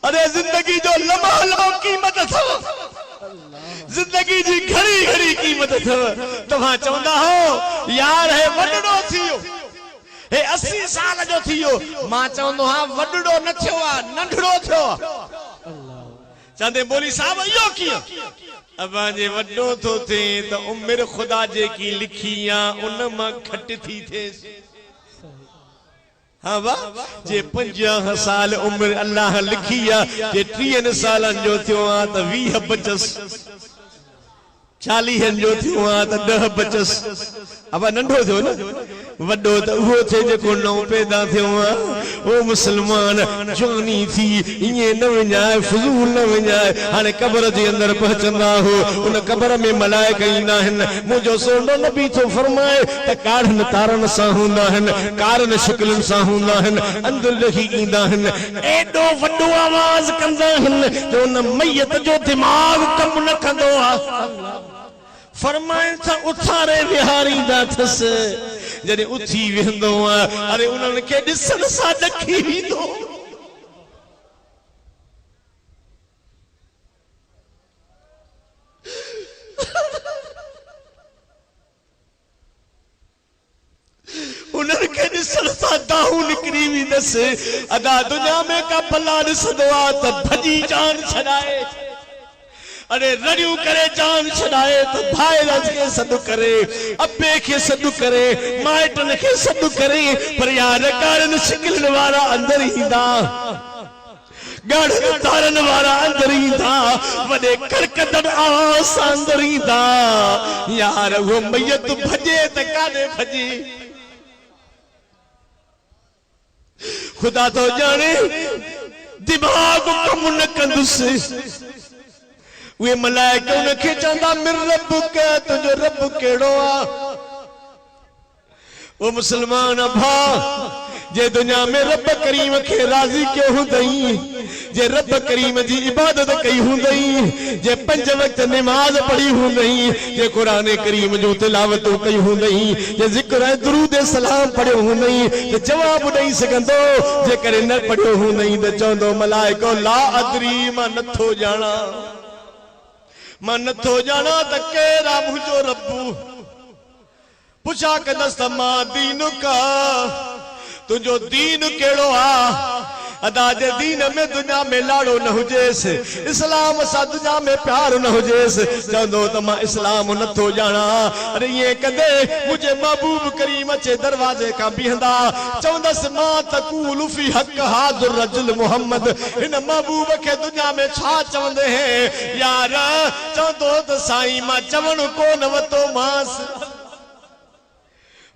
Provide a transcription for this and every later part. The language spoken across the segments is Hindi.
अरे जिंदगी जो लम्हा लम्हो कीमत अथव, जिंदगी जी घड़ी घड़ी कीमत अथव। तव्हां चवंदा हो यार हे वडड़ो थियो, हे 80 साल जो थियो, मां चवंदो हां वडड़ो न थियो आ, नंढड़ो थियो। चंदे बोली साहब इहो कीअं? अबा जे वडो थो थे त उम्र खुदा जे की लिखी आ उन मां घट थी थे। हाँ वाह, जे 50 साल उम्र अल्लाह लिखी आ, जे 30 सालन जो थियो आ त 20 बचस, 40 जो थियो आ त 10 बचस। अब नंढो थियो न, वडो त उहो थे जेको नओं पैदा थियो आ। ओ मुसलमान जवानी थी इए न वञाए, फज़ूल न वञाए। हाणे कब्र जे अंदर पहुचंदा हो, उन कब्र में मलाइका ईंदा आहिनि। मुंहिंजो सोनो नबी थो फरमाए त काढ़नि तारनि सां हूंदा आहिनि, कारनि शिकलनि सां हूंदा आहिनि, अंदरि रही ईंदा आहिनि, एॾो वॾो आवाज़ कंदा आहिनि जो उन मैयत जो दिमाग़ कमु न कंदो आहे। फरमाए था उथारे विहारींदा अथसि, जॾहिं उथी वेंदो आहे अरे उन्हनि खे ॾिसण सां ॾकी वेंदो। उन्हनि खे ॾिसण सां दाहूं निकिरी वेंदसि। अदा दुनिया में का भला ॾिसंदो आहे त भॼी जान छॾाए, अरे रड़ियूं करे जान छड़ाए तो भाईरनि खे सॾु करे, अबे खे सॾु करे, माइटनि खे सॾु करे, पर यार कारनि शिकलनि वारा अंदरि ईंदा, ॻाढ़नि तारनि वारा अंदरि ईंदा, वॾे करकतनि आवाज़ सां अंदरि ईंदा। यार उहो मैयत भॼे त काॾे भॼे? ख़ुदा तो ॼाणे दिमाग़ कमु न कंदुसि। वे मलाइका उनखे चवंदा मिर रब के, तुंहिंजो रब कहिड़ो आ? ओ मुसलमान भा, जे दुनिया में रब करीम खे राज़ी कयो हूंदई, जे रब करीम जी इबादत कई हूंदई, जे 5 वक्त नमाज पढ़ी हूंदई, जे कुरान करीम जो तिलावत कई हूंदई, जे ज़िक्र ऐं दुरूद सलाम पढ़ियो हूंदई, त जवाब ॾेई सघंदो। जे करे न पढ़ियो हूंदई त चवंदो मलाइको ला अदरी, मां नथो ॼाणा, मां नथो ॼाणा त केरु मुंहिंजो रब्बू। पुछा कंदसि त मां दीन का, तुंहिंजो दीन कहिड़ो आ? अदा जे दीन में दुनिया में लाड़ो न हुजेसि, इस्लाम सां दुनिया में प्यार न हुजेसि, चवंदो त मां इस्लाम नथो ॼाणा। अरे ईअं कंदे मुंहिंजे महबूब करीम अचे दरवाज़े खां बीहंदा, चवंदसि मां तक़ूलु फी हक़ हाज़िर रजुल मुहम्मद। हिन महबूब खे दुनिया में छा चवंदे हैं यार? चवंदो त साईं मां चवणु कोन वतो मांसि,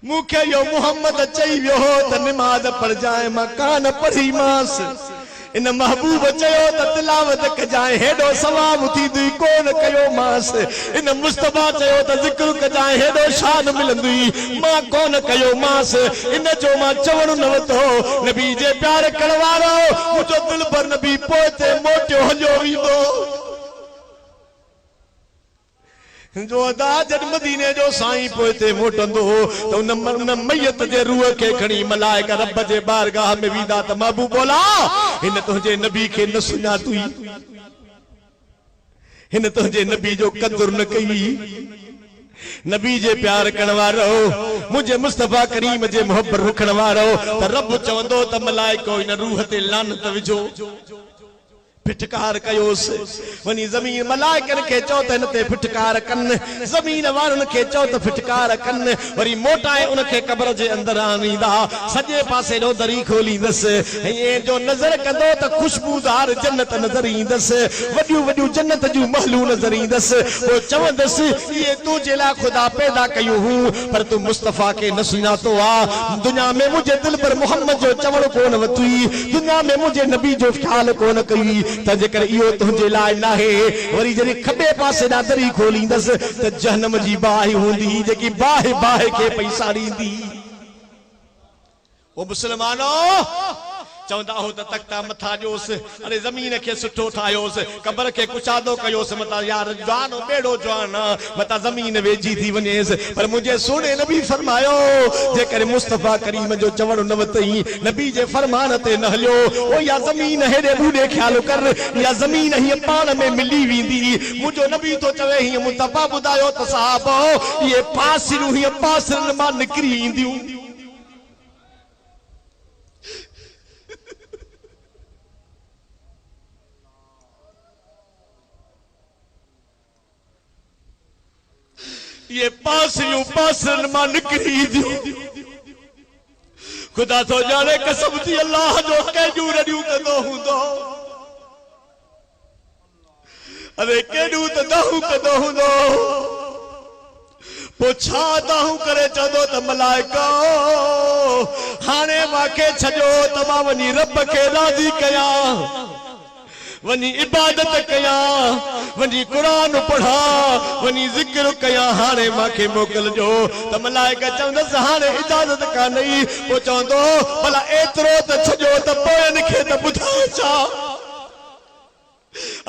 मूंखे यो मोहम्मद चई वियो त नमाज पढ़जाए, मां कान पढ़ी मांसि। इन महबूब चयो त तिलावत कजाए, हेॾो सवाब थींदी कोन कयो मांसि। इन मुस्तफा चयो त ज़िक्र कजाए, हेॾो शान मिलंदी, मां कोन कयो मांसि। इन जो मां चवणु न वतो। नबी जे प्यार करण वारो मुंहिंजो दिल पर नबी पोइते मोटियो हलियो वेंदो। जो अदा जॾहिं मदीने जो साईं पोइते मोटंदो त उन मैयत जे रूह खे खणी मलाइका रब जे बारगाह में वेंदा त महबूब बोला हिन तुंहिंजे नबी खे न सुञातुई, हिन तुंहिंजे नबी जो क़दुर न कई। नबी जे प्यार करण वारो, मुंहिंजे मुस्तफा करीम जे मोहब्बत रखण वारो, त रब चवंदो त मलाइको इन रूह ते लानत विझो, फिटकार कयोसि। वनी ज़मीन मलाइकनि खे चओ त हिन ते फिटकार कनि, ज़मीन वारनि खे चओ त फिटकार कनि, वरी मोटाए उनखे क़ब्र जे अंदरि आणींदा, सॼे पासे ॾो दरी खोलींदसि, ईअं जो नज़र कंदो त खुशबूदार जन्नत नज़र ईंदसि, वॾियूं वॾियूं जन्नत जूं महलूं नज़र ईंदसि। पोइ चवंदसि इहे तुंहिंजे लाइ ख़ुदा पैदा कयूं हूं, पर तूं मुस्तफ़ा खे न सुञातो आहे। दुनिया में मुंहिंजे दिलि पर मोहम्मद जो चवणु कोन वतुई, दुनिया में मुंहिंजे नबी जो ख़्यालु कोन कई, त जेकर इहो तुंहिंजे लाइ नाहे। वरी जॾहिं खॿे पासे ॾांहुं दरी खोलींदसि त जहन्नम जी बाहि हूंदी, जेकी बाहि बाहि खे पई साड़ींदी। ओ मुसलमानो, चवंदा हो त तख्ता मथा जोस अरे जमीन के सुठो ठायोस कबर के कुचादो कयोस मता यार जवान बेड़ो जवान मता जमीन वेजी थी वनेस पर मुझे सोने नबी फरमायो जे करे मुस्तफा करीम जो चवण न वतई नबी जे फरमान ते न हलियो ओ या जमीन हेरे बूढ़े ख्याल कर या जमीन ही पान में मिली वींदी मुझो नबी तो चवे ही मुस्तफा बुदायो त साहब ये पासिरू ही पासरन मा निकरी इंदियूं ये पासियूं पासन मां निकरी दी खुदा तो जाने कसम थी अल्लाह जो केजू रडियूं कंदो हूंदो अरे केडू त दाहू कंदो हूंदो पुछा दाहू करे चंदो त मलाइका हाणे मांखे छजो त मां वनी रब के राज़ी कया वनी इबादत कया वनी कुरान पढ़ा वनी जिक्र कया हाणे मांखे मोकल जो त मलाइका चवंदस हाणे इजाजत कान्हे पो चवंदो भला एतिरो त छजो त पोयन खे त ॿुधा छा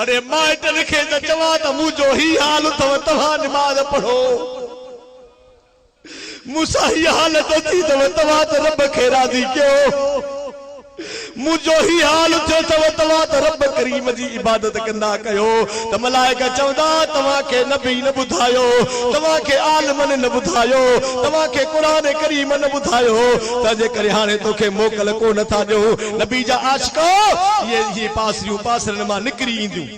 अरे माइटन खे त चवां त मुंहिंजो ही हाल अथव तव्हां निमाज़ पढ़ो मूंसां ही हालत थी अथव तव्हां त रब खे राज़ी कयो मुझो ही हाल थियो तव तवा त रब करीम जी इबादत कंदा कयो त मलाइका चवंदा तवा के नबी न बुधायो तवा के आलमन न बुधायो तवा के कुरान करीम न बुधायो त जे करे हाने तोखे मोकल को न था दो नबी जा आशिको ये पासरियूं पासरन मां निकरी इंदियूं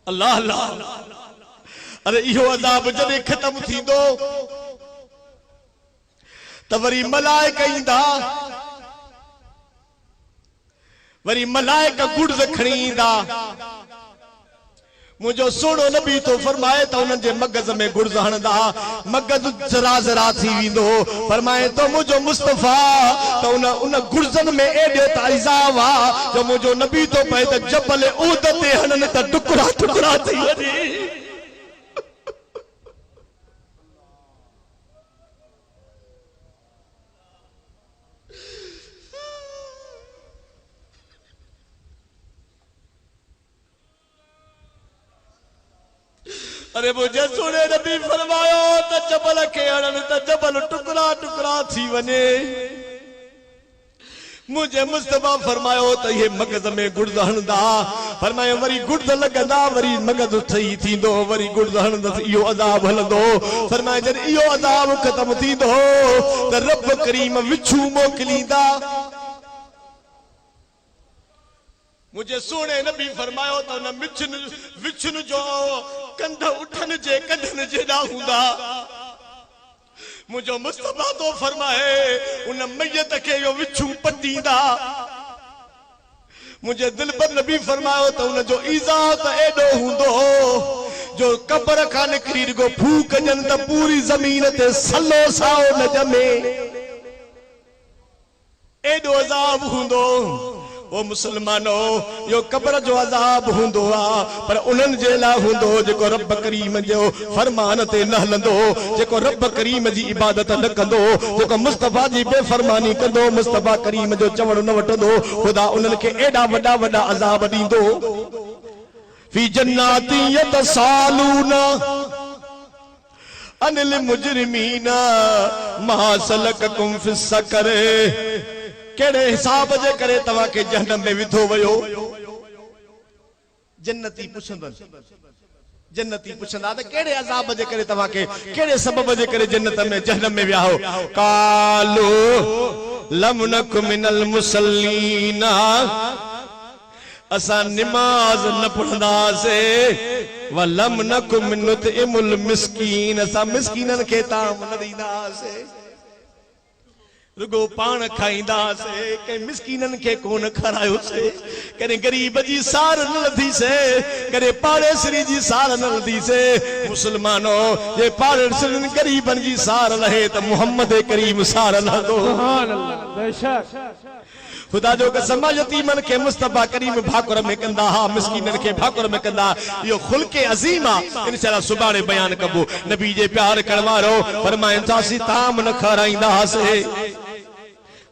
अल्लाह अल्लाह अरे इहो अज़ाब जॾहिं ख़त्म थींदो त वरी मलाइका ईंदा वरी मलाइका गुर्ज़ खणी ईंदा मुझो सोनो नबी तो फरमाए त उन जे मगज़ में गुर्ज़ हणंदा मगज़ जरा जरा थी वेंदो फरमाए तो मुझो मुस्तफा त उन गुर्ज़न में एॾो त इज़ाव आ जो मुझो नबी तो पए त जबल ऊद ते हणन त टुकड़ा टुकड़ा थी वञे अरे मुझे सुने नबी फरमायो त जबल के हणन त जबल टुकड़ा टुकड़ा थी वने मुझे मुस्तफा फरमायो त ये मगज़ में गुर्ज़ हणंदा फरमायो वरी गुर्ज़ लगंदा वरी मगज़ सही थींदो वरी गुर्ज़ हणंदस इहो अज़ाब हलंदो फरमायो जॾहिं इहो अज़ाब ख़त्म थींदो त रब करीम विछू मोकिलींदा मुझे सोने नबी फरमायो त उन विछन जो कंध उठन जे कढन जेड़ा हुंदा मुझो मुस्तफा तो फरमाए उन मैयत के यो विछू पटींदा मुझे दिल पर नबी फरमायो त उन जो ईज़ा त एडो हुंदो जो कब्र खां निकरी गो फूक जन त पूरी जमीन ते सलो साओ न जमे एडो अज़ाब हुंदो ओ मुसलमानो यो कब्र जो अज़ाब हुंदो आ पर उन्हनि जे लाइ हुंदो जेको रब करीम जो फरमान ते न हलंदो जेको रब करीम जी इबादत न कंदो जेको मुस्तफा जी बेफरमानी कंदो मुस्तफा करीम जो चवण न वठंदो खुदा उन्हनि खे एॾा वॾा वॾा अज़ाब ॾींदो फी जन्नाती यतसालून अनिल मुजरिमीन मा सलककुम फिस सकर केड़े हिसाब जे करे तवा के जहन्नम में विधो वयो जन्नती पुछंदा त केड़े अज़ाब जे करे तवा के केड़े सबब जे करे जन्नत में जहन्नम में विया हो कालो लम नक मिनल मुसल्लीन असा नमाज न पढ़दा से व लम नक मिनुत इमुल मिस्कीन असा मिस्कीनन के ताम न दीदा से रुगो पान खाईंदा से के मिस्कीनन के कोन खरायो से करे गरीब जी सार न लधी से करे पाड़ेसरी जी सार न लधी से मुसलमानों ये पाड़ेसरी गरीबन जी सार लहे त मोहम्मद करीम सार लहंदो सुभान अल्लाह बेशक खुदा जो कसम यतीमन के मुस्तफा करीम भाकुर में कंदा हा मिस्कीनन के भाकुर में कंदा यो खुल्के अजीमा इंशाल्लाह सुभाणे बयान कबो नबी जे प्यार करवारो फरमाइन था सी ताम न खराइंदा से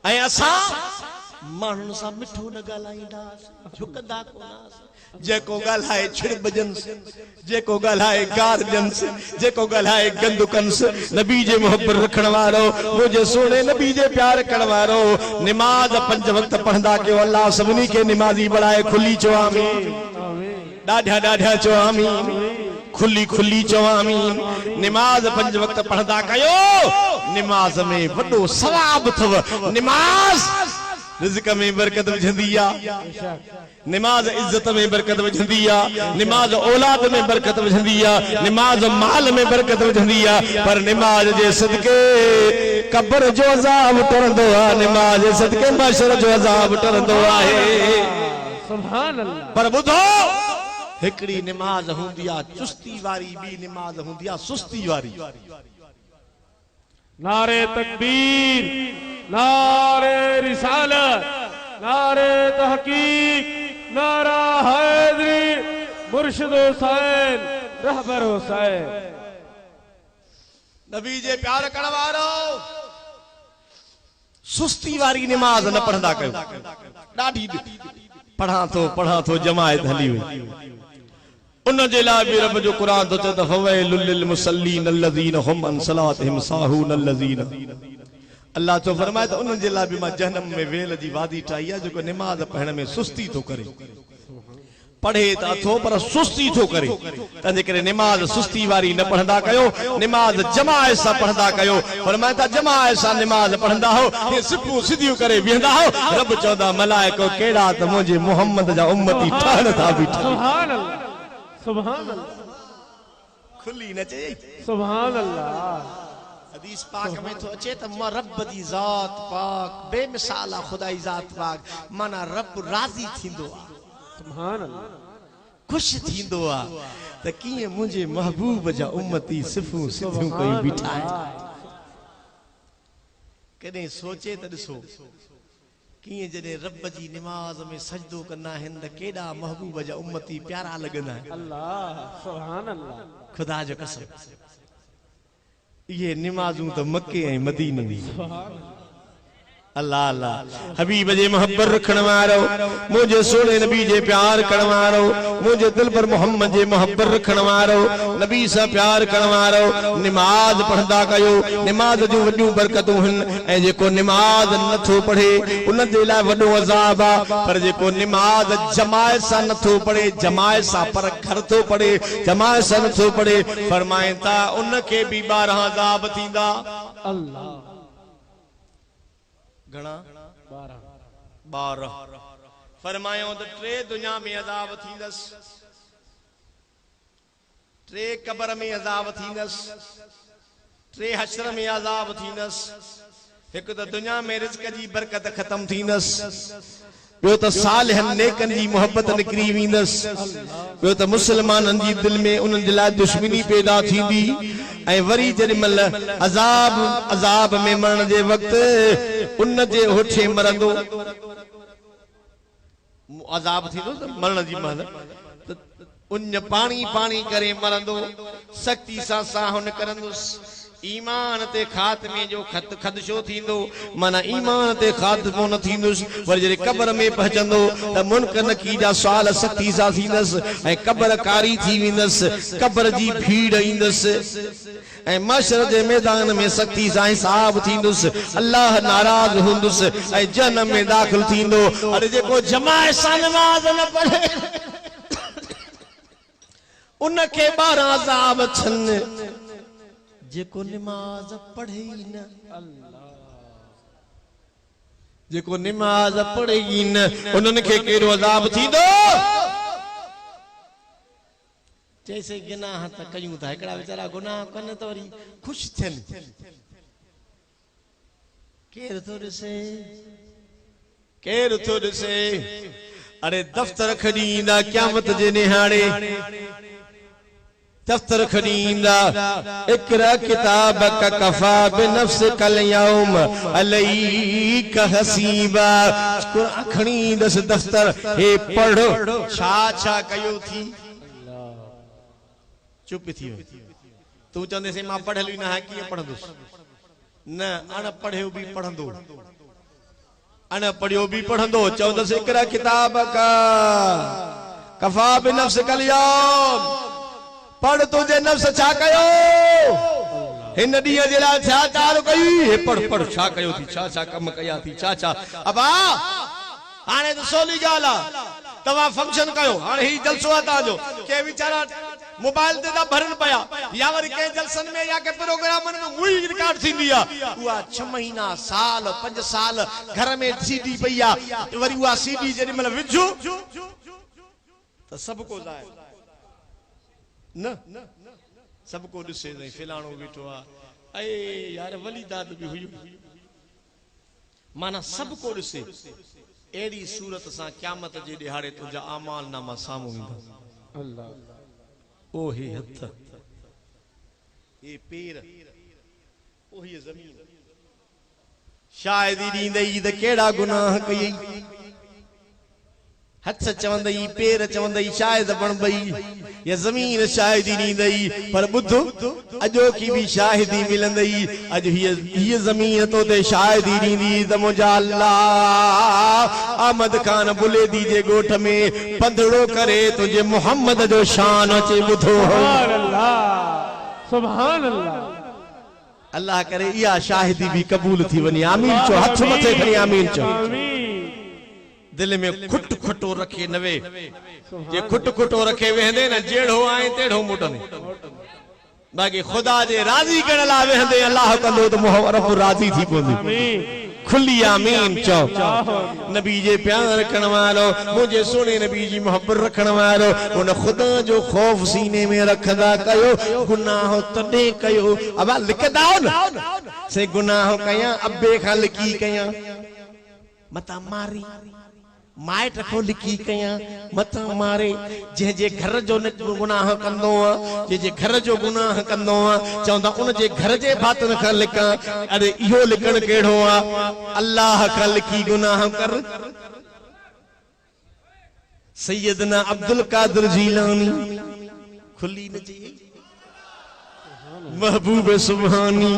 ऐं असां माण्हुनि सां मिठो न ॻाल्हाईंदासीं, झुकंदा कोन्हासीं। जेको ॻाल्हाए छिड़बजंस, जेको ॻाल्हाए गारजंस, जेको ॻाल्हाए गंदुकंस। नबी जे मोहब्बत रखण वारो, मुझे सोने नबी जे प्यार करण वारो। निमाज 5 वक्त पढ़ंदा कयो। अल्लाह सभिनी खे निमाज़ी बणाए। खुली चओ आमीन, ॾाढा ॾाढा चओ आमीन, खुली खुली चओ आमीन। निमाज 5 वक्त पढ़ंदा कयो। निमाज में वॾो सवाब अथव। निमाज रिज़्क़ में बरकत विझंदी आहे, निमाज इज्जत में बरकत विझंदी आहे, निमाज औलाद में बरकत विझंदी आहे, निमाज माल में बरकत विझंदी आहे। पर निमाज जे सदके कब्र जो अज़ाब टरंदो आहे, निमाज जे सदके महशर जो अज़ाब टरंदो आहे। सुभान अल्लाह। पर ॿुधो, हिकड़ी निमाज हूंदी आहे चुस्ती वारी, ॿी निमाज हूंदी आहे सुस्ती वारी। नारे तकबीर, नारे रिसालत, नारे तहकीक, नारा हैदरी, मुर्शिद हुसैन, रहबर हुसैन। नबी जे प्यार करण वारो सुस्ती वारी निमाज न पढ़ंदा कयो। ॾाढी पढ़ा थो जमायत हली वई। उन जे लाइ बि रब जो क़ुरान तो चए त फवैलुल लिल मुसल्लीन अल्लज़ीना हुम अन सलातिहिम साहून अल्लज़ीना। अल्लाह तो फरमाए त उन जे लाइ बि मां जहन्नम में वेल जी वादी ठाही आहे जेको निमाज पढ़ण में सुस्ती थो करे। पढ़े त अथो पर सुस्ती थो करे। तंहिंजे करे निमाज सुस्ती वारी न पढ़ंदा कयो, निमाज जमायत सां पढ़ंदा कयो। फरमाए त जमायत सां निमाज पढ़ंदा हो, हे सिपूं सिधियूं करे बीहंदा हो। रब चवंदा मलाइको केड़ा त मुंहिंजे मोहम्मद जा उम्मती ठहण था बीठा। सुभान अल्लाह, सुभान अल्लाह, खुली न चई सुभान अल्लाह। हदीस पाक में तो अचे त रब दी ज़ात पाक बेमिसाल आहे। खुदाई ज़ात पाक माना रब राज़ी थींदो आहे, सुभान अल्लाह, खुश थींदो आहे त कीअं मुंहिंजे महबूब जा उम्मती सिफ़ूं सिधियूं कई बीठा आहिनि। कॾहिं सोचे त ॾिसो कीअं जॾहिं रब जी निमाज में सजदो कंदा आहिनि त केॾा महबूब जा उम्मती प्यारा लॻंदा आहिनि। अल्लाह, सुभान अल्लाह, खुदा जो कसम। ये निमाज़ूं तो मक्के ऐं मदीने में। अल्लाह अल्लाह। हबीब जे मोहब्बत रखण वारो, मुझे सोने नबी जे प्यार करण वारो, मुझे दिल पर मोहम्मद जे मोहब्बत रखण वारो, नबी सां प्यार करण वारो निमाज पढ़ंदा कयो। निमाज जूं वॾियूं बरकतूं आहिनि ऐं जेको निमाज नथो पढ़े उन जे लाइ वॾो अज़ाब आहे। पर जेको निमाज जमायत सां नथो पढ़े, जमायत सां पर घर थो पढ़े, जमायत सां नथो पढ़े, फरमाइनि था उन खे बि 12 अज़ाब थींदा। अल्लाह, घणा? 12। फरमायो त 3 दुनिया में अज़ाब थींदस, 3 कब्र में अज़ाब थींदस, 3 हश्र में अज़ाब थींदस। एक तो दुनिया में रिज़्क़ जी बरकत खत्म थींदस, ॿियो त सालिहनि नेकनि जी मोहब्बत निकिरी वेंदस, ॿियो त मुसलमाननि जी दिल में उन्हनि जे लाइ दुश्मनी पैदा थींदी। ऐं वरी जॾहिं महिल अज़ाब में मरण जे वक़्तु उन जे होठे मरंदो, अज़ाब थींदो त मरण जी महिल त उन पाणी पाणी करे मरंदो, सख्ती सां साह निकरंदुसि। ईमान ते खात्मे जो खदशो थींदो, माना ईमान ते खात्मो न थींदुसि। वरी जॾहिं कब्र में पहुचंदो त मुनकर नकीर जा सुवाल सख्ती सां थींदसि ऐं कब्र कारी थी वेंदसि, कब्र जी भीड़ ईंदसि ऐं महशर जे मैदान में सख्ती सां हिसाब थींदुसि। अल्लाह नाराज़ हूंदुसि ऐं जहन्नम में दाख़िल थींदो। अरे जेको जमायत सां नमाज़ न पढ़े उन खे 12 अज़ाब छन, जेको निमाज पढ़े ही न। अल्लाह, जेको निमाज पढ़े ही न उन्हनि खे केड़ो अज़ाब थींदो। जैसे गुनाह त कयूं था, हिकड़ा वीचारा गुनाह कनि त वरी ख़ुशि थियनि। केर थो ॾिसे, केर थो ॾिसे। अरे दफ़्तर खणी ईंदा क़यामत जे निहारे, दफ्तर खणी ईंदा। इक़रा किताबक कफ़ा बिनफ्सिकल यौम अलैका हसीबा। खणी ईंदसि दफ्तर, हे पढ़ छा छा कयो थी। चुप थी वई। तू चवंदेसि मां पढ़ियल न आहियां, कीअं पढ़ंदुसि? न, अण पढ़ियो बि पढ़ंदो। अन पढ़ियो भी पढ़ंदो चौदस इकरा किताब का कफा बिनफ्स कल यौम पढ़ तुझे नफ्स छा कयो हिन ॾींहं जे लाइ छा कार कई हे पढ़ पढ़ छा कयो थी छा छा कम कया थी छा छा अबा हाणे तो सोली ॻाल्हि आहे तव्हां फंक्शन कयो हाणे ही जलसो आहे तव्हांजो के वीचारा मोबाइल ते था भरन पया या वरी के जलसन में या के प्रोग्रामन में हुई रिकॉर्ड थींदी आहे उहा 6 महीना साल 5 साल घर में सीडी पई आहे वरी उहा सीडी जेॾी महिल विझो त सब को जाए न सब को ॾिसे नहीं फिलाणो बीठो आहे ए यार वली दाद भी हुई माना सब को ॾिसे एड़ी सूरत सां क़यामत जे ॾिहाड़े तुंहिंजा आमाल नामा साम्हूं ईंदा अल्लाह ओ ही हथ ए पेर ओ ही ज़मीन शायद ई ॾींदई त कहिड़ा गुनाह कई हथ चवंदई पेर चवंदई शायद बणबई ये जमीन शायद ही ॾींदई पर ॿुधो अॼो की भी शाहिदी मिलंदई अॼु हीअ ज़मीन तो ते शायद ही ॾींदी त मुंहिंजा अल्लाह अहमद खान बुलेदी जे ॻोठ में पंधड़ो करे तुंहिंजे मोहम्मद जो शान अचे ॿुधो सुभान अल्लाह सुभान अल्लाह अल्लाह करे इहा शाहिदी भी कबूल थी वञे आमीन चो हथ मथे खणी आमीन चो दिल में खुट खुटो रखे नवे जे खुट खुटो रखे वेंदे न जेड़ो आए तेड़ो मुटने बाकी खुदा जे राजी करण ला वेंदे अल्लाह कंदो त मोहब्बत राजी थी पवंदी खुली आमीन चो नबी जे प्यार करण वालो मुझे सोने नबी जी मोहब्बत रखण वालो उन खुदा जो खौफ सीने में रखदा कयो गुनाह तडे कयो अब लिखदा न से गुनाह कया अब्बे खा लिखी कया मता मारी माइट को लिखी कया मत मारे जे घर जो गुनाह कंदो जे घर जो गुनाह कंदो चवंदा उन जे घर जे बातन खां लिखा अरे इहो लिखण केड़ो आ अल्लाह खां लिखी गुनाह कर सैयदना अब्दुल कादिर जीलानी खुली न जी महबूब सुभानी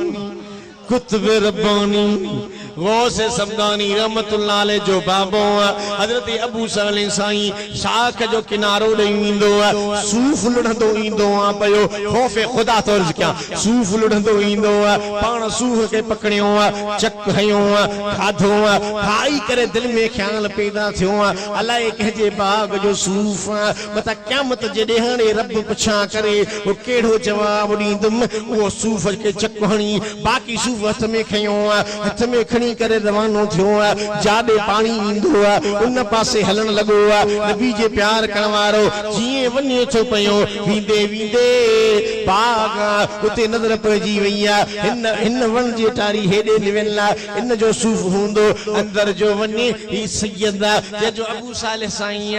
कुतुब रब्बानी गौसे समदानी रहमतुल्लाह अलैह जो बाबो हजरत अबू साले साईं शाख जो किनारो ॾेईंदो सूफ लुढ़ंदो ईंदो पयो खौफ़े खुदा तो अर्ज़ क्या सूफ लुढ़ंदो ईंदो पाण सूफ के पकड़ियो चक हयो खाधो खाई करे दिल में ख्याल पैदा थियो अलाए कहे बाग जो सूफ मता क़यामत जे ॾेहाड़े रब पुछा करे वो केड़ो जवाब ॾींदुम वो सूफ के चक हणी बाकी सूफ हथ में खयो हथ में खणी करे रवानो थियो जाडे पानी ईंदो उन पासे हलन लगो नबी जे प्यार करण वारो जीए वने छो पयो वींदे वींदे बाग उते नजर पइजी वई हिन वन जे टारी हेडे निवेला इन जो सूफ हुंदो अंदर जो वने ही सैयदा जे जो अबू साले साईं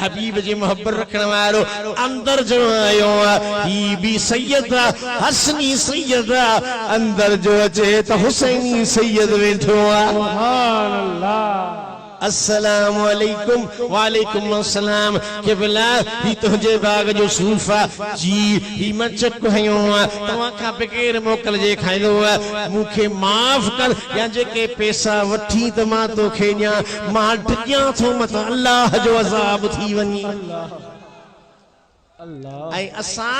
हबीब जी मोहब्बत रखण वारो अंदर जो आयो ही भी सैयदा हसनी सैयदा अंदर जो अचे त हुसैनी सैयद वेठो सुभान अल्लाह अस्सलाम वालेकुम वालेकुम अस्सलाम केबला ही तुझे बाग जो सूफा जी ही मचक हयो तवा का बगैर मोकल जे खाइलो मुखे माफ कर या जे के पैसा वठी त मा तो खेया मा टिया थो मत अल्लाह जो अजाब थी वनी अल्लाह आई असा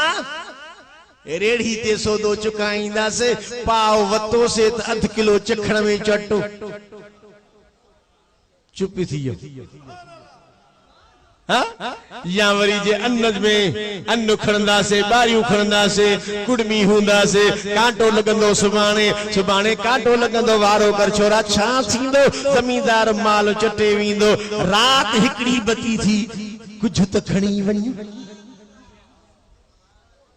रेड़ी ते सौदो चुकाईंदा से पाव वतो से अध किलो चखण में चटो चुप थी या वरी जे अन्नज में अन्न खणंदा से बारियूं खणंदा से कुड़मी हुंदा से कांटो लगंदो सुभाणे कांटो लगंदो वारो कर छोरा छा थींदो जमींदार माल चटे वींदो रात हिकड़ी बती थी कुछ त खणी वनी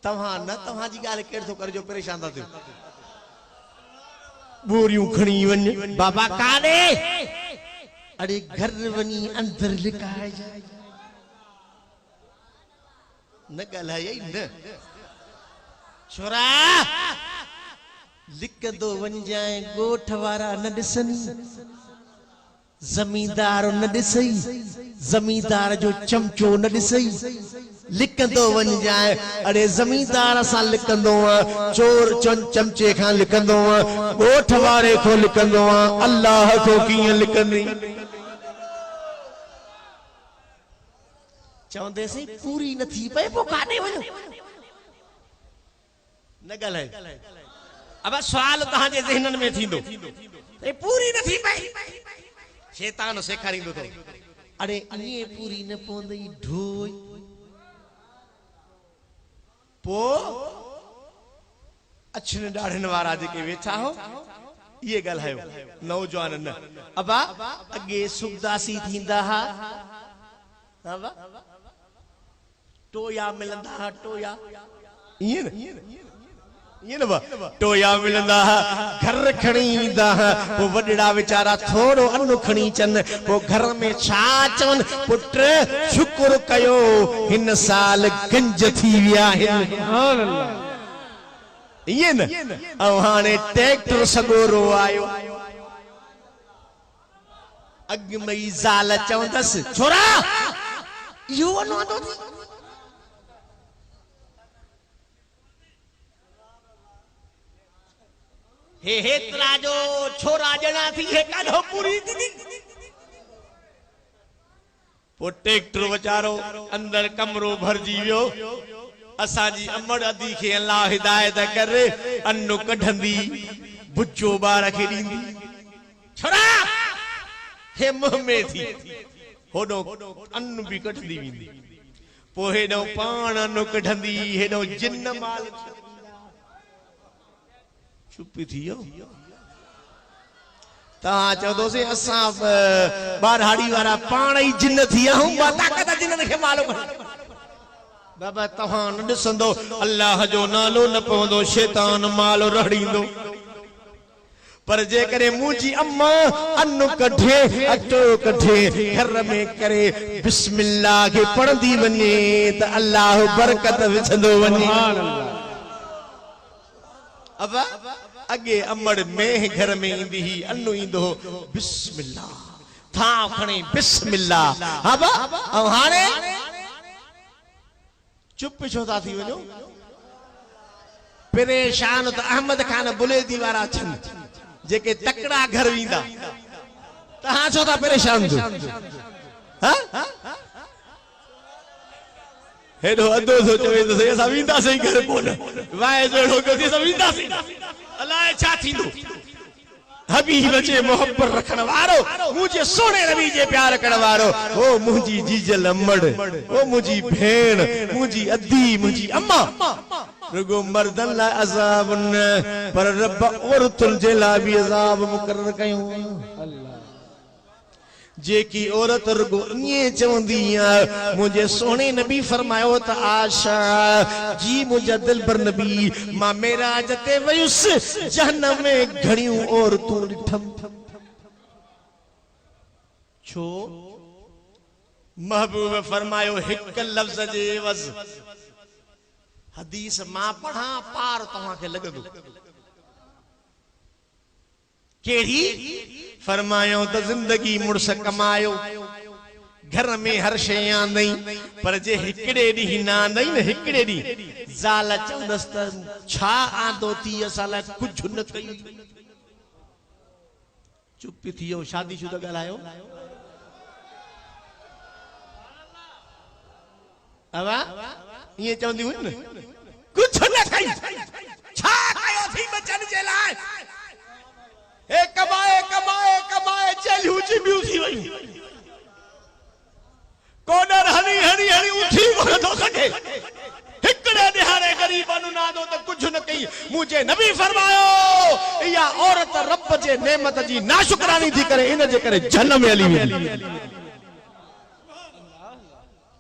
तव्हां न तव्हां जी गाल केड़ तो कर जो परेशान था थियो बोरियूं खणी वञ बाबा काडे अरे घर वनी अंदर लिकाए न गलाई न छोरा लिकदो वन जाए गोठ वारा न दिसनी जमींदार न दिसई जमींदार जो चमचो न दिसई लिखंदो वन जाए अरे जमींदार सां लिखंदो चोर चमचे खां लिखंदो ॻोठ वारे को लिखंदो अल्लाह को कीअं लिखंदी चवंदे सी पूरी न थी पए पोइ काॾे वञो न ॻाल्हाए अब सवाल तव्हांजे ज़हननि में थींदो पूरी न थी पए शैतान सेखारींदो तो अरे ईअं पूरी न पवंदई ढोई पो अछिन ॾाढ़नि वारा जेके वेठा हो ये ॻाल्हायो नौजवान न अबा अॻे सुखदासी थींदा हा अबा टोया मिलंदा हा टोया ईअं न टोया मिलंदा घर खणी ईंदा पोइ वॾड़ा वीचारा थोरो अन्न खणी अचनि पोइ घर में छा चवनि पुट शुक्र कयो हिन साल गंज थी विया आहिनि ईअं न ऐं हाणे ट्रैक्टर सगोरो आयो अॻु मई ज़ाल चवंदसि छोरा इहो वञो थो हेतरा जो छोरा ॼणा थी हे काढो पूरी थी पोइ ट्रैक्टर वीचारो अंदर कमरो भरजी वियो असांजी अमड़ अदी खे अल्लाह हिदायत कर अन्न कढंदी बुचो ॿार खे ॾींदी छोरा हे मुंह में थी होॾो अन्न बि कढंदी वेंदी पोइ हेॾो पाण अन्न कढंदी हेॾो जिन माल चुप थी वियो तव्हां चवंदोसीं असां ॿारहाड़ी वारा पाण ई जिन थी विया आहियूं ताक़त जिननि खे मालूम बाबा तव्हां न ॾिसंदो अल्लाह जो नालो न पवंदो शैतान माल रड़ींदो पर जेकॾहिं मुंहिंजी अम्मा अन्न कढे अटो कढे घर में करे बिस्मिल्लाह खे पढ़ंदी वञे त अल्लाह बरकत विझंदो वञे अब अगे अमड़ में घर में ईंदी ही अन्न ईंदो बिस्मिल्लाह था खणे बिस्मिल्लाह अब हाणे चुप छो था थी वञो परेशान त अहमद खान बुलेदी वारा छन जेके तकड़ा घर वींदा तहां छो था परेशान थियो हां हेडो अदो सोचो तो सही असां वींदासीं घर कोन वाए जहिड़ो कयो असां वींदासीं अलाए छा थींदो हबीब जे मोहब्बत रखण वारो मुझे सोने नबी जे प्यार करण वारो ओ मुंहिंजी जीजल अमड़ ओ मुंहिंजी भेण मुंहिंजी अदी मुंहिंजी अम्मा रुगो मर्दन ला अज़ाब न पर रब औरतुल जे ला भी अज़ाब मुकर्रर कयूं जेकी औरत रुगो ईअं चवंदी मुझे सोने नबी फरमायो त आशा जी मुंहिंजा दिलबर नबी मां मेराज ते वयुसि जहन्नम में घणियूं औरतूं ॾिठम छो महबूब फरमायो हिक लफ्ज़ जे एवज़ हदीस मां पढ़ा पार तव्हांखे लॻंदो केड़ी फरमायो त जिंदगी मुड़स कमायो घर में हर शय आंदई पर जे हिकड़े डी ना आंदई न हिकड़े डी ज़ाल चवंदस त छा आंदो थी असां लाइ कुछ न कई चुप थियो शादीशुदा ॻाल्हायो अवा ये चवंदी हुई न कुछ न कई छा कयो थी बचन जे लाइ ए कमाए कमाए कमाए चलियूं चिबियूं थी वयूं कोडर हणी हणी हणी उठी वठो सके हिकड़े दिहाड़े गरीबन नादो त कुछ न कई मुझे नबी फरमायो या औरत रब जे नेमत जी नाशुक्रानी थी करे इन जे करे जन्नत में हली वेंदी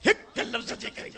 हिक लफ्ज़ जे करे